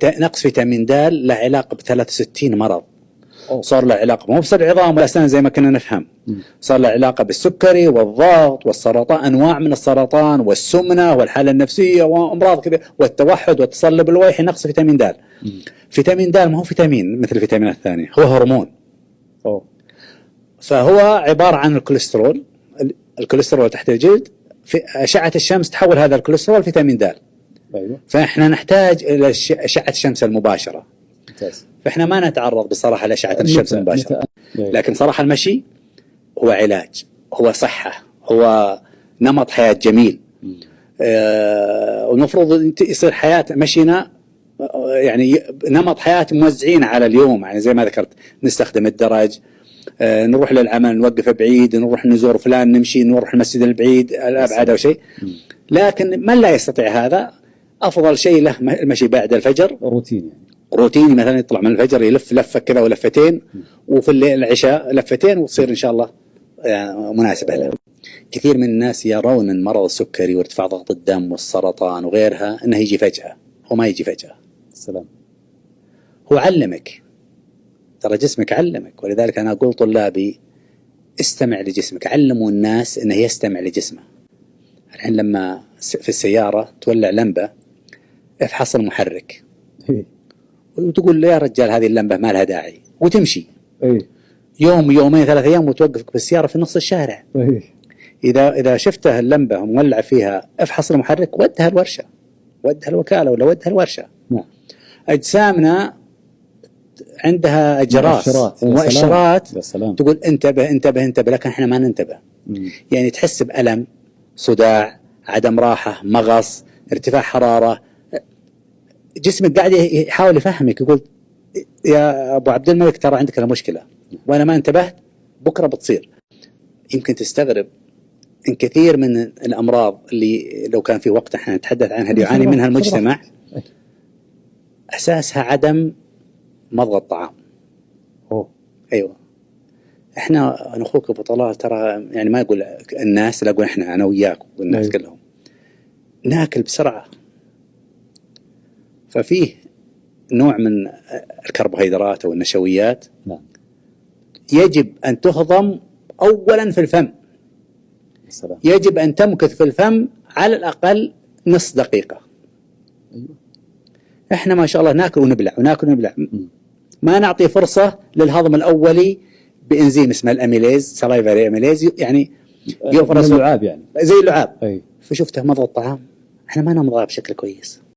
نقص فيتامين د له علاقة ب 63 مرض. صار له علاقة مو بس العظام والأسنان زي ما كنا نفهم، صار له علاقة بالسكري والضغط والسرطان، أنواع من السرطان والسمنة والحالة النفسية وأمراض كذا والتوحد والتصلب الويحي. نقص فيتامين د. فيتامين د ما هو فيتامين مثل الفيتامينات الثانية، هو هرمون. فهو عبارة عن الكوليسترول. الكوليسترول تحت الجلد، في أشعة الشمس تحول هذا الكوليسترول فيتامين د. فإحنا نحتاج إلى أشعة الشمس المباشرة. فإحنا ما نتعرض بصراحة لأشعة الشمس المباشرة، لكن صراحة المشي هو علاج، هو صحة، هو نمط حياة جميل. والمفروض يصير حياة مشينا يعني نمط حياة موزعين على اليوم، يعني زي ما ذكرت نستخدم الدرج، نروح للعمل، نوقف بعيد، نروح نزور فلان، نمشي، نروح المسجد البعيد الأبعد أو شيء. لكن من لا يستطيع هذا أفضل شيء له المشي بعد الفجر، روتيني مثلا يطلع من الفجر يلف لفة كذا ولفتين، وفي الليل العشاء لفتين، وتصير إن شاء الله يعني مناسبة له. كثير من الناس يرون أن مرض السكري وارتفاع ضغط الدم والسرطان وغيرها أنه يجي فجأة. هو ما يجي فجأة. السلام. هو علمك، ترى جسمك علمك. ولذلك أنا أقول طلابي استمع لجسمك، علموا الناس أنه يستمع لجسمه. الحين لما في السيارة تولع لمبة، افحص المحرك وتقول له يا رجال هذه اللمبة ما لها داعي، وتمشي يوم يومين 3 أيام وتوقفك بالسيارة في نص الشارع. إذا شفته اللمبة مولع فيها، افحص المحرك، ودها الورشة، ودها الوكالة، ولا ودها الورشة. أجسامنا عندها أجراس ومؤشرات تقول انتبه انتبه انتبه، لكن احنا ما ننتبه. يعني تحس بألم، صداع، عدم راحة، مغص، ارتفاع حرارة، جسمك قاعد يحاول يفهمك، يقول يا أبو عبد الملك ترى عندك المشكلة وأنا ما انتبهت، بكرة بتصير. يمكن تستغرب إن كثير من الأمراض اللي لو كان في وقت احنا نتحدث عنها اللي يعاني منها المجتمع، أساسها عدم مضغ الطعام. أيوة. احنا أنا أخوك أبو طلال ترى يعني ما يقول الناس، لا أقول احنا، أنا وياك والناس كلهم ناكل بسرعة. ففيه نوع من الكربوهيدرات أو النشويات يجب أن تهضم أولا في الفم. يجب أن تمكث في الفم على الأقل نص دقيقة. إحنا ما شاء الله ناكل ونبلع وناكل ونبلع، ما نعطي فرصة للهضم الأولي بإنزيم اسمه الأميليز، سلايفري أميليز، يعني يفرز اللعاب، يعني زي اللعاب. فشفته مضغ الطعام، إحنا ما نمضغه بشكل كويس.